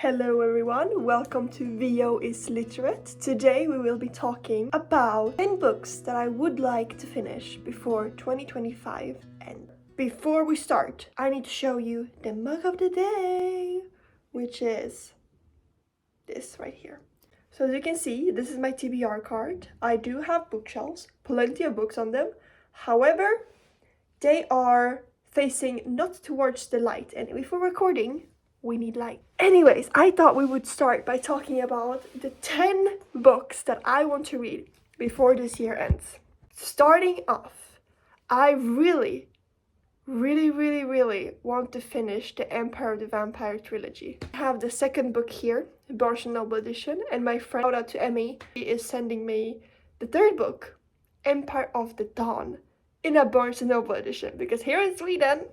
Hello everyone, welcome to VO is Literate. Today we will be talking about 10 books that I would like to finish before 2025 ends. Before we start, I need to show you the mug of the day, which is this right here. So as you can see, this is my TBR card. I do have bookshelves, plenty of books on them. However, they are facing not towards the light, and if we're recording, we need light. Anyways, I thought we would start by talking about the 10 books that I want to read before this year ends. Starting off, I really want to finish the Empire of the Vampire trilogy. I have the second book here, Barnes & Noble edition, and my friend, shout out to Emmy, she is sending me the third book, Empire of the Dawn, in a Barnes & Noble edition, because here in Sweden,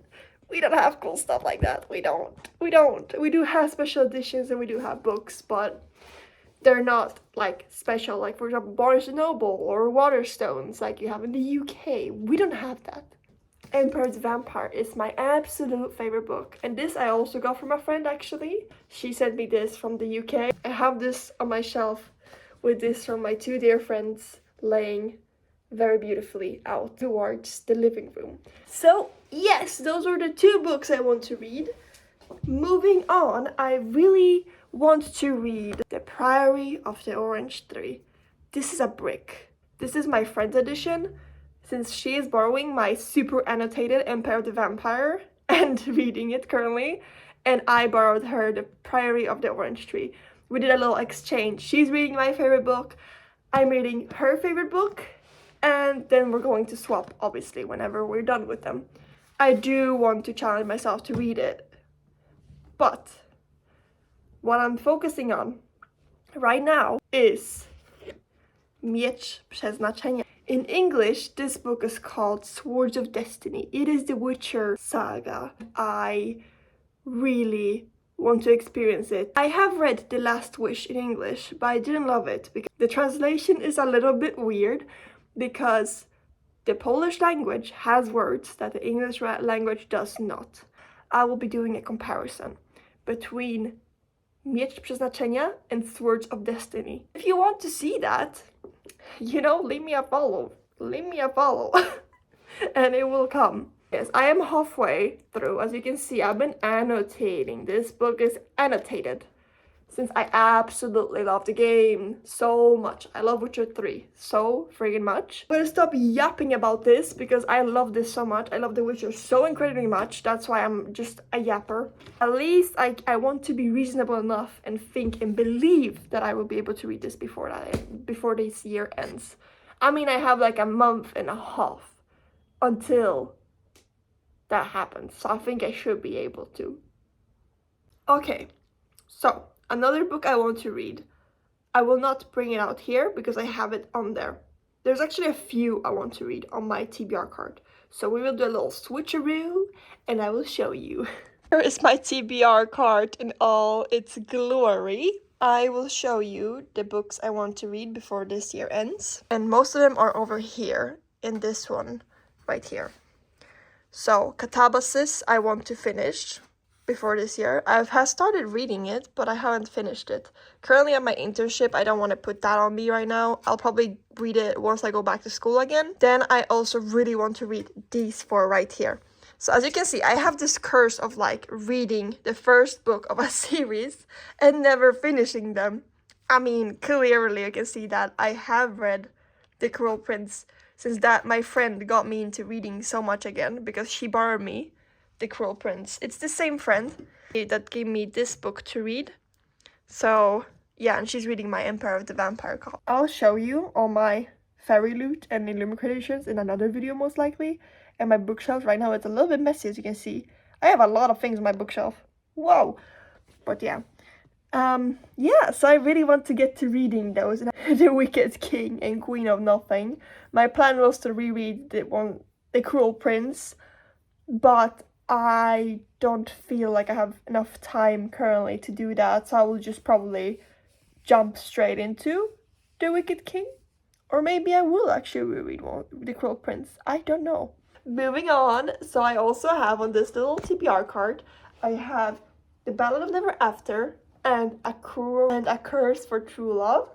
we don't have cool stuff like that. We don't. We do have special editions and we do have books, but they're not like special, like for example Barnes & Noble or Waterstones like you have in the UK. We don't have that. Empire of the Vampire is my absolute favorite book, and this I also got from a friend actually. She sent me this from the UK. I have this on my shelf with this from my two dear friends laying very beautifully out towards the living room. So yes, those are the two books I want to read. Moving on, I really want to read The Priory of the Orange Tree. This is a brick. This is my friend's edition, since she is borrowing my super annotated Empire of the Vampire and reading it currently, and I borrowed her The Priory of the Orange Tree. We did a little exchange. She's reading my favorite book, I'm reading her favorite book, and then we're going to swap, obviously, whenever we're done with them. I do want to challenge myself to read it, but what I'm focusing on right now is Miecz Przeznaczenia. In English, this book is called Swords of Destiny. It is the Witcher saga. I really want to experience it. I have read The Last Wish in English, but I didn't love it because the translation is a little bit weird, because the Polish language has words that the English language does not. I will be doing a comparison between Miecz Przeznaczenia and Swords of Destiny. If you want to see that, leave me a follow, and it will come. Yes, I am halfway through. As you can see, I've been annotating. This book is annotated, since I absolutely love the game so much. I love Witcher 3 so friggin' much. I'm gonna stop yapping about this because I love this so much. I love The Witcher so incredibly much. That's why I'm just a yapper. At least I want to be reasonable enough and think and believe that I will be able to read this before this year ends. I mean, I have like a month and a half until that happens, so I think I should be able to. Okay, so another book I want to read. I will not bring it out here because I have it on there. There's actually a few I want to read on my TBR card. So we will do a little switcheroo and I will show you. Here is my TBR card in all its glory. I will show you the books I want to read before this year ends. And most of them are over here in this one right here. So Catabasis I want to finish before this year. I have started reading it, but I haven't finished it. Currently at my internship, I don't want to put that on me right now. I'll probably read it once I go back to school again. Then I also really want to read these four right here. So as you can see, I have this curse of like reading the first book of a series and never finishing them. I mean, clearly you can see that I have read The Cruel Prince, since that my friend got me into reading so much again because she borrowed me The Cruel Prince. It's the same friend that gave me this book to read. So yeah, and she's reading my Empire of the Vampire copy. I'll show you all my fairy loot and Illumicrate editions in another video most likely. And my bookshelf right now, it's a little bit messy, as you can see. I have a lot of things on my bookshelf. Whoa! But yeah. So I really want to get to reading those. The Wicked King and Queen of Nothing. My plan was to reread The Cruel Prince, but I don't feel like I have enough time currently to do that, so I will just probably jump straight into The Wicked King. Or maybe I will actually reread The Cruel Prince. I don't know. Moving on, so I also have on this little TBR card, I have The Ballad of Never After, and A Curse for True Love.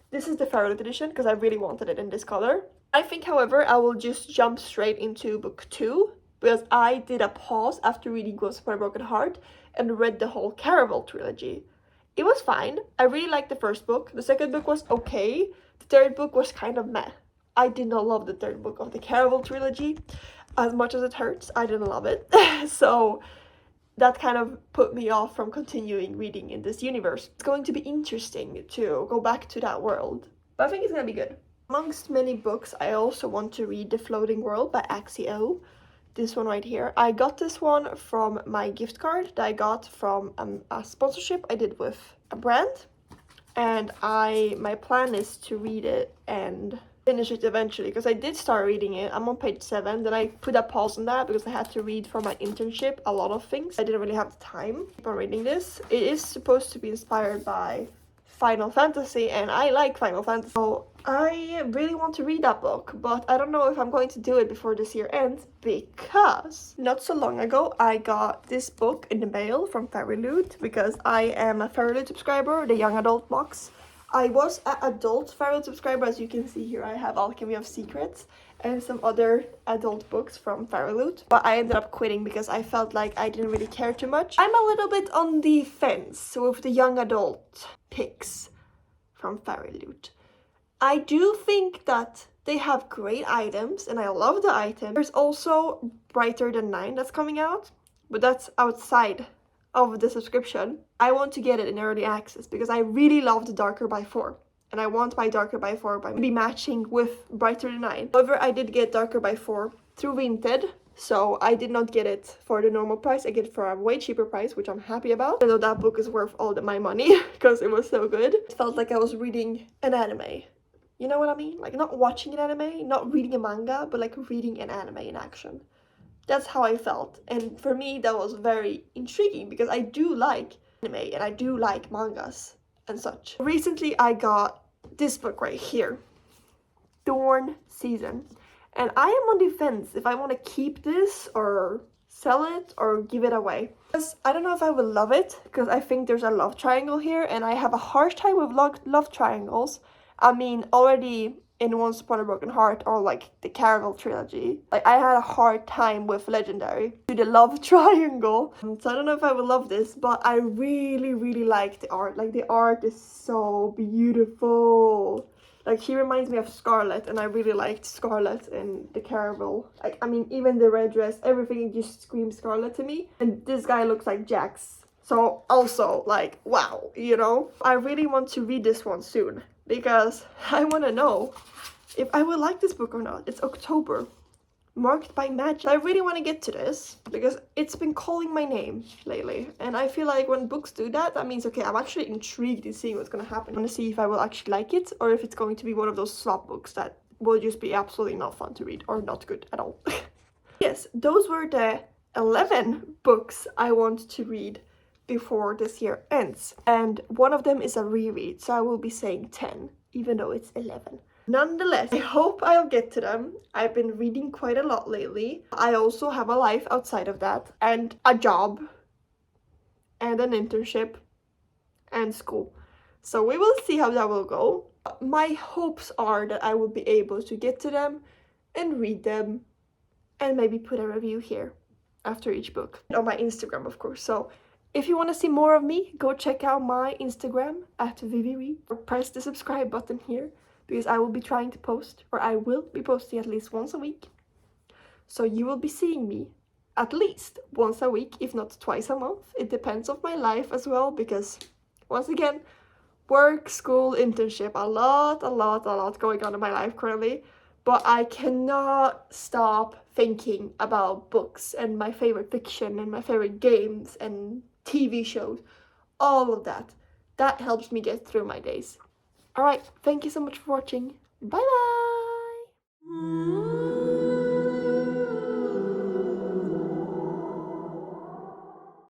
This is the Farrelly edition because I really wanted it in this color. I think, however, I will just jump straight into book 2 because I did a pause after reading Once Upon a Broken Heart and read the whole Caraval trilogy. It was fine. I really liked the first book. The second book was okay. The third book was kind of meh. I did not love the third book of the Caraval trilogy. As much as it hurts, I didn't love it. So that kind of put me off from continuing reading in this universe. It's going to be interesting to go back to that world, but I think it's gonna be good. Amongst many books, I also want to read The Floating World by Axio. This one right here. I got this one from my gift card that I got from a sponsorship I did with a brand, and my plan is to read it and finish it eventually because I did start reading it. I'm on page 7. Then I put a pause on that because I had to read for my internship a lot of things. I didn't really have the time to keep on reading this. It is supposed to be inspired by Final Fantasy, and I like Final Fantasy, so I really want to read that book, but I don't know if I'm going to do it before this year ends because not so long ago I got this book in the mail from Fairyloot because I am a Fairyloot subscriber, the young adult box. I was an adult Fairyloot subscriber. As you can see here, I have Alchemy of Secrets and some other adult books from Fairyloot, but I ended up quitting because I felt like I didn't really care too much. I'm a little bit on the fence with the young adult picks from Fairyloot. I do think that they have great items and I love the items. There's also Brighter Than 9 that's coming out, but that's outside of the subscription. I want to get it in early access because I really love the Darker by 4. And I want my Darker by 4 to be matching with Brighter Than 9. However, I did get Darker by 4 through Vinted, so I did not get it for the normal price. I get it for a way cheaper price, which I'm happy about. Even though that book is worth all my money because it was so good. It felt like I was reading an anime. You know what I mean? Like not watching an anime, not reading a manga, but like reading an anime in action. That's how I felt. And for me, that was very intriguing because I do like anime and I do like mangas and such. Recently, I got this book right here, Thorn Season. And I am on the fence if I want to keep this or sell it or give it away. Because I don't know if I will love it because I think there's a love triangle here and I have a hard time with love triangles. I mean, already in Once Upon a Broken Heart or like the Caraval trilogy, like I had a hard time with Legendary to the love triangle. So I don't know if I will love this, but I really, really like the art. Like the art is so beautiful. Like she reminds me of Scarlet, and I really liked Scarlet in the Caraval. Like, I mean, even the red dress, everything just screams Scarlet to me. And this guy looks like Jax. So also, like, wow, you know? I really want to read this one soon because I want to know if I will like this book or not. It's October, marked by magic. I really want to get to this because it's been calling my name lately. And I feel like when books do that, that means, okay, I'm actually intrigued in seeing what's going to happen. I want to see if I will actually like it or if it's going to be one of those slop books that will just be absolutely not fun to read or not good at all. Yes, those were the 11 books I want to read before this year ends. And one of them is a reread, so I will be saying 10, even though it's 11. Nonetheless, I hope I'll get to them. I've been reading quite a lot lately. I also have a life outside of that, and a job, and an internship, and school. So we will see how that will go. My hopes are that I will be able to get to them and read them and maybe put a review here after each book. On my Instagram, of course. So if you want to see more of me, go check out my Instagram at ViviRead or press the subscribe button here because I will be trying to post, or I will be posting at least once a week. So you will be seeing me at least once a week, if not twice a month. It depends on my life as well because, once again, work, school, internship, a lot going on in my life currently. But I cannot stop thinking about books and my favorite fiction and my favorite games and TV shows, all of that. That helps me get through my days. Alright, thank you so much for watching. Bye bye!